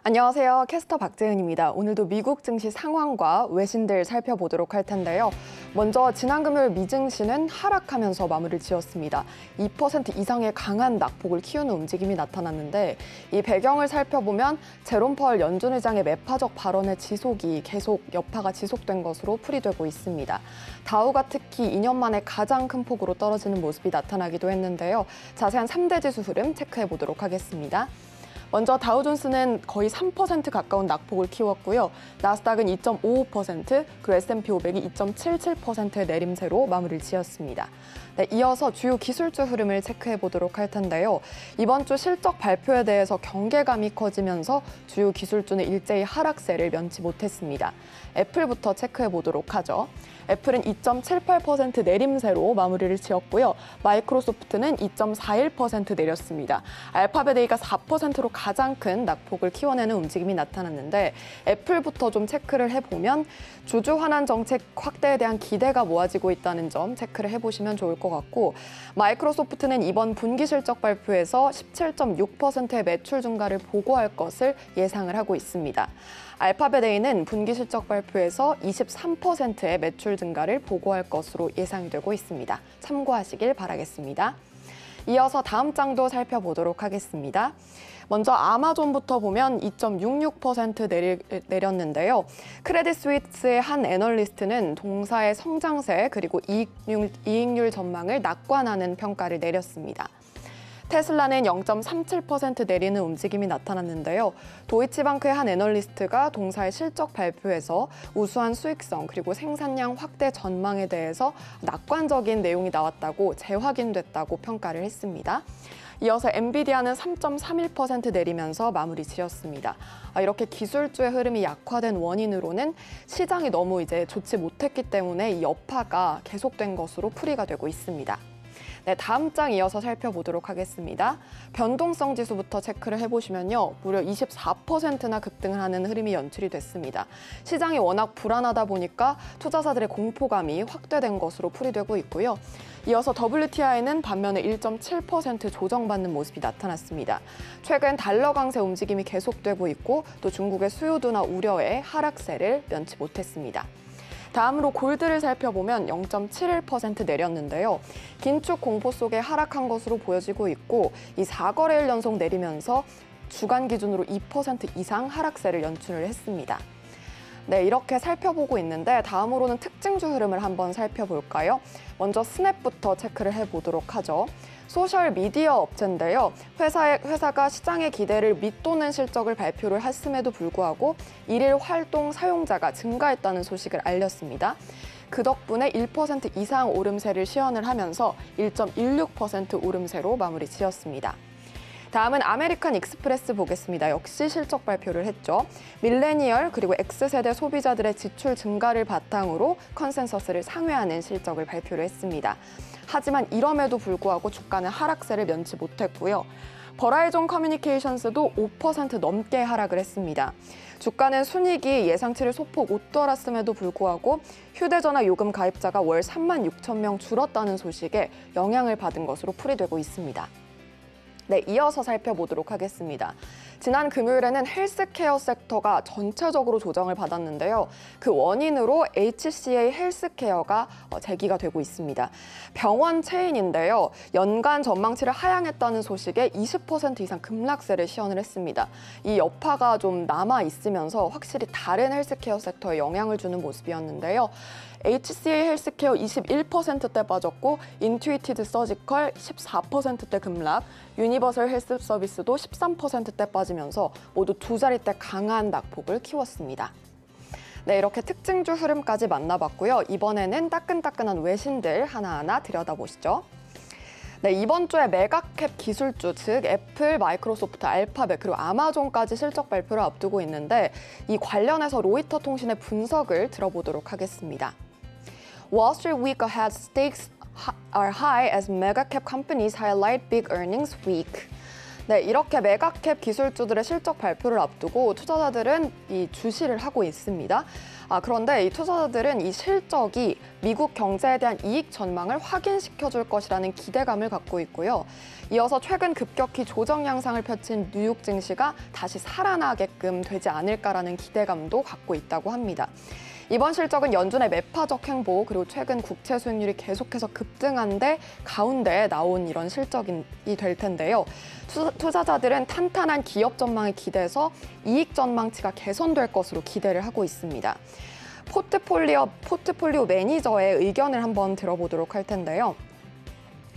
안녕하세요. 캐스터 박재은입니다. 오늘도 미국 증시 상황과 외신들 살펴보도록 할 텐데요. 먼저 지난 금요일 미증시는 하락하면서 마무리를 지었습니다. 2% 이상의 강한 낙폭을 키우는 움직임이 나타났는데 이 배경을 살펴보면 제롬 퍼월 연준 의장의 매파적 발언의 지속이 계속 여파가 지속된 것으로 풀이되고 있습니다. 다우가 특히 2년 만에 가장 큰 폭으로 떨어지는 모습이 나타나기도 했는데요. 자세한 3대 지수 흐름 체크해 보도록 하겠습니다. 먼저 다우존스는 거의 3% 가까운 낙폭을 키웠고요. 나스닥은 2.55%, 그리고 S&P 500이 2.77%의 내림세로 마무리를 지었습니다. 네, 이어서 주요 기술주 흐름을 체크해 보도록 할 텐데요. 이번 주 실적 발표에 대해서 경계감이 커지면서 주요 기술주는 일제히 하락세를 면치 못했습니다. 애플부터 체크해 보도록 하죠. 애플은 2.78% 내림세로 마무리를 지었고요. 마이크로소프트는 2.41% 내렸습니다. 알파벳 A가 4%로 가장 큰 낙폭을 키워내는 움직임이 나타났는데 애플부터 좀 체크를 해보면 주주 환원 정책 확대에 대한 기대가 모아지고 있다는 점 체크를 해보시면 좋을 것 같고 마이크로소프트는 이번 분기 실적 발표에서 17.6%의 매출 증가를 보고할 것을 예상을 하고 있습니다. 알파벳 A는 분기 실적 발표에서 23%의 매출 증가를 보고할 것으로 예상되고 있습니다. 참고하시길 바라겠습니다. 이어서 다음 장도 살펴보도록 하겠습니다. 먼저 아마존부터 보면 2.66% 내렸는데요. 크레딧 스위스의 한 애널리스트는 동사의 성장세 그리고 이익률 전망을 낙관하는 평가를 내렸습니다. 테슬라는 0.37% 내리는 움직임이 나타났는데요. 도이치방크의 한 애널리스트가 동사의 실적 발표에서 우수한 수익성 그리고 생산량 확대 전망에 대해서 낙관적인 내용이 나왔다고 재확인됐다고 평가를 했습니다. 이어서 엔비디아는 3.31% 내리면서 마무리 지었습니다. 이렇게 기술주의 흐름이 약화된 원인으로는 시장이 너무 이제 좋지 못했기 때문에 이 여파가 계속된 것으로 풀이가 되고 있습니다. 네, 다음 장 이어서 살펴보도록 하겠습니다. 변동성 지수부터 체크를 해보시면요. 무려 24%나 급등을 하는 흐름이 연출이 됐습니다. 시장이 워낙 불안하다 보니까 투자자들의 공포감이 확대된 것으로 풀이되고 있고요. 이어서 WTI는 반면에 1.7% 조정받는 모습이 나타났습니다. 최근 달러 강세 움직임이 계속되고 있고 또 중국의 수요도나 우려에 하락세를 면치 못했습니다. 다음으로 골드를 살펴보면 0.71% 내렸는데요. 긴축 공포 속에 하락한 것으로 보여지고 있고 이 4거래일 연속 내리면서 주간 기준으로 2% 이상 하락세를 연출을 했습니다. 네, 이렇게 살펴보고 있는데 다음으로는 특징주 흐름을 한번 살펴볼까요? 먼저 스냅부터 체크를 해보도록 하죠. 소셜 미디어 업체인데요. 회사가 시장의 기대를 밑도는 실적을 발표를 했음에도 불구하고 일일 활동 사용자가 증가했다는 소식을 알렸습니다. 그 덕분에 1% 이상 오름세를 시현을 하면서 1.16% 오름세로 마무리 지었습니다. 다음은 아메리칸 익스프레스 보겠습니다. 역시 실적 발표를 했죠. 밀레니얼 그리고 X세대 소비자들의 지출 증가를 바탕으로 컨센서스를 상회하는 실적을 발표를 했습니다. 하지만 이럼에도 불구하고 주가는 하락세를 면치 못했고요. 버라이즌 커뮤니케이션스도 5% 넘게 하락을 했습니다. 주가는 순이익이 예상치를 소폭 웃돌았음에도 불구하고 휴대전화 요금 가입자가 월 3만 6천 명 줄었다는 소식에 영향을 받은 것으로 풀이되고 있습니다. 네, 이어서 살펴보도록 하겠습니다. 지난 금요일에는 헬스케어 섹터가 전체적으로 조정을 받았는데요. 그 원인으로 HCA 헬스케어가 제기가 되고 있습니다. 병원 체인인데요. 연간 전망치를 하향했다는 소식에 20% 이상 급락세를 시현을 했습니다. 이 여파가 좀 남아있으면서 확실히 다른 헬스케어 섹터에 영향을 주는 모습이었는데요. HCA 헬스케어 21%대 빠졌고 인투이티드 서지컬 14%대 급락, 유니버설 헬스 서비스도 13%대 빠지면서 모두 두 자릿대 강한 낙폭을 키웠습니다. 네, 이렇게 특징주 흐름까지 만나봤고요. 이번에는 따끈따끈한 외신들 하나하나 들여다보시죠. 네, 이번 주에 메가캡 기술주, 즉 애플, 마이크로소프트, 알파벳, 그리고 아마존까지 실적 발표를 앞두고 있는데 이 관련해서 로이터 통신의 분석을 들어보도록 하겠습니다. Wall Street week ahead stakes are high as mega cap companies highlight big earnings week. 네, 이렇게 메가캡 기술주들의 실적 발표를 앞두고 투자자들은 이 주시를 하고 있습니다. 그런데 이 투자자들은 이 실적이 미국 경제에 대한 이익 전망을 확인시켜줄 것이라는 기대감을 갖고 있고요. 이어서 최근 급격히 조정 양상을 펼친 뉴욕 증시가 다시 살아나게끔 되지 않을까라는 기대감도 갖고 있다고 합니다. 이번 실적은 연준의 매파적 행보 그리고 최근 국채 수익률이 계속해서 급등한데 가운데 나온 이런 실적이 될 텐데요. 투자자들은 탄탄한 기업 전망을 기대해서 이익 전망치가 개선될 것으로 기대를 하고 있습니다. 포트폴리오 매니저의 의견을 한번 들어보도록 할 텐데요.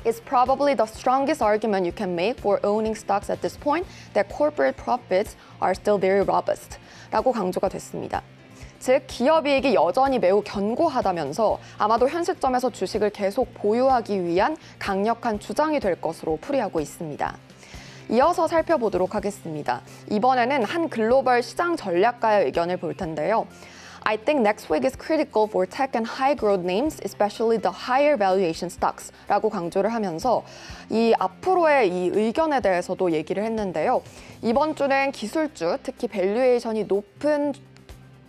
It's probably the strongest argument you can make for owning stocks at this point that corporate profits are still very robust 라고 강조가 됐습니다. 즉, 기업이익이 여전히 매우 견고하다면서 아마도 현 시점에서 주식을 계속 보유하기 위한 강력한 주장이 될 것으로 풀이하고 있습니다. 이어서 살펴보도록 하겠습니다. 이번에는 한 글로벌 시장 전략가의 의견을 볼 텐데요. I think next week is critical for tech and high growth names, especially the higher valuation stocks 라고 강조를 하면서 이 앞으로의 이 의견에 대해서도 얘기를 했는데요. 이번 주는 기술주, 특히 밸류에이션이 높은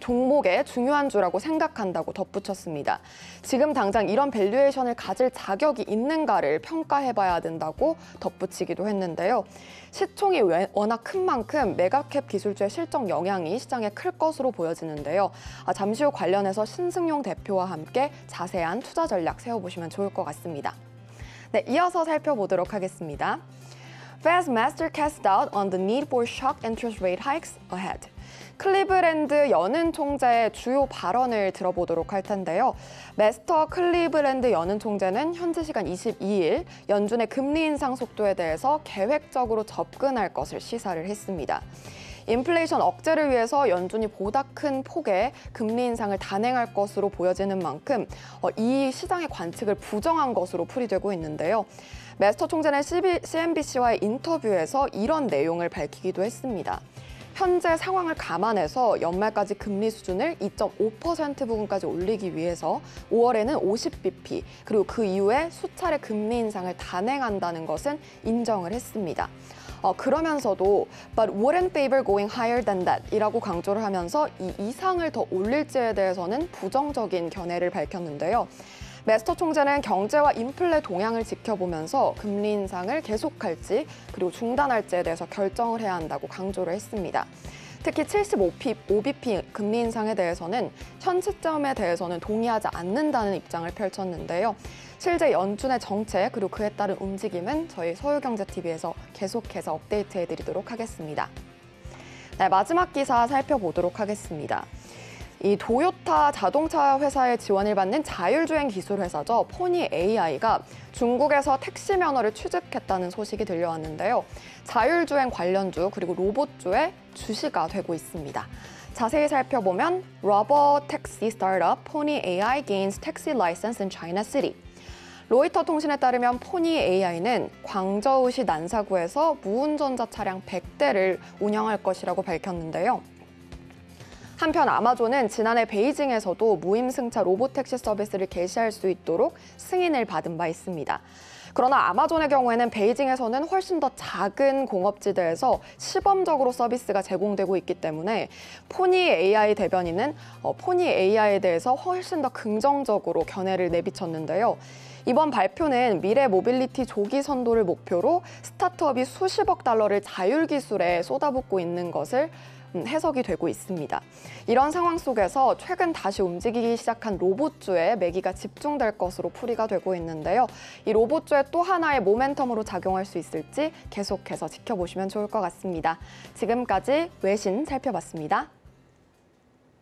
종목의 중요한 주라고 생각한다고 덧붙였습니다. 지금 당장 이런 밸류에이션을 가질 자격이 있는가를 평가해봐야 된다고 덧붙이기도 했는데요. 시총이 워낙 큰 만큼 메가캡 기술주의 실적 영향이 시장에 클 것으로 보여지는데요. 잠시 후 관련해서 신승용 대표와 함께 자세한 투자 전략 세워보시면 좋을 것 같습니다. 네, 이어서 살펴보도록 하겠습니다. Fed's master cast doubt on the need for shock interest rate hikes ahead. 클리브랜드 연은 총재의 주요 발언을 들어보도록 할 텐데요. 메스터 클리브랜드 연은 총재는 현지 시간 22일 연준의 금리 인상 속도에 대해서 계획적으로 접근할 것을 시사를 했습니다. 인플레이션 억제를 위해서 연준이 보다 큰 폭의 금리 인상을 단행할 것으로 보여지는 만큼 이 시장의 관측을 부정한 것으로 풀이되고 있는데요. 메스터 총재는 CNBC와의 인터뷰에서 이런 내용을 밝히기도 했습니다. 현재 상황을 감안해서 연말까지 금리 수준을 2.5% 부근까지 올리기 위해서 5월에는 50bp 그리고 그 이후에 수차례 금리 인상을 단행한다는 것은 인정을 했습니다. 그러면서도 But wouldn't favor going higher than that 이라고 강조를 하면서 이 이상을 더 올릴지에 대해서는 부정적인 견해를 밝혔는데요. 메스터 총재는 경제와 인플레 동향을 지켜보면서 금리 인상을 계속할지 그리고 중단할지에 대해서 결정을 해야 한다고 강조를 했습니다. 특히 75bp 금리 인상에 대해서는 현 시점에 대해서는 동의하지 않는다는 입장을 펼쳤는데요. 실제 연준의 정책 그리고 그에 따른 움직임은 저희 서울경제TV에서 계속해서 업데이트해드리도록 하겠습니다. 네, 마지막 기사 살펴보도록 하겠습니다. 이 도요타 자동차 회사의 지원을 받는 자율주행 기술 회사죠. 포니 AI가 중국에서 택시 면허를 취득했다는 소식이 들려왔는데요. 자율주행 관련주 그리고 로봇주의 주시가 되고 있습니다. 자세히 살펴보면 러버 택시 스타트업 포니 AI gains taxi license in China City. 로이터 통신에 따르면 포니 AI는 광저우시 난사구에서 무운전자 차량 100대를 운영할 것이라고 밝혔는데요. 한편 아마존은 지난해 베이징에서도 무임승차 로봇택시 서비스를 개시할 수 있도록 승인을 받은 바 있습니다. 그러나 아마존의 경우에는 베이징에서는 훨씬 더 작은 공업지대에서 시범적으로 서비스가 제공되고 있기 때문에 포니 AI 대변인은 포니 AI에 대해서 훨씬 더 긍정적으로 견해를 내비쳤는데요. 이번 발표는 미래 모빌리티 조기 선도를 목표로 스타트업이 수십억 달러를 자율기술에 쏟아붓고 있는 것을 해석이 되고 있습니다. 이런 상황 속에서 최근 다시 움직이기 시작한 로봇주에 매기가 집중될 것으로 풀이가 되고 있는데요. 이 로봇주의 또 하나의 모멘텀으로 작용할 수 있을지 계속해서 지켜보시면 좋을 것 같습니다. 지금까지 외신 살펴봤습니다.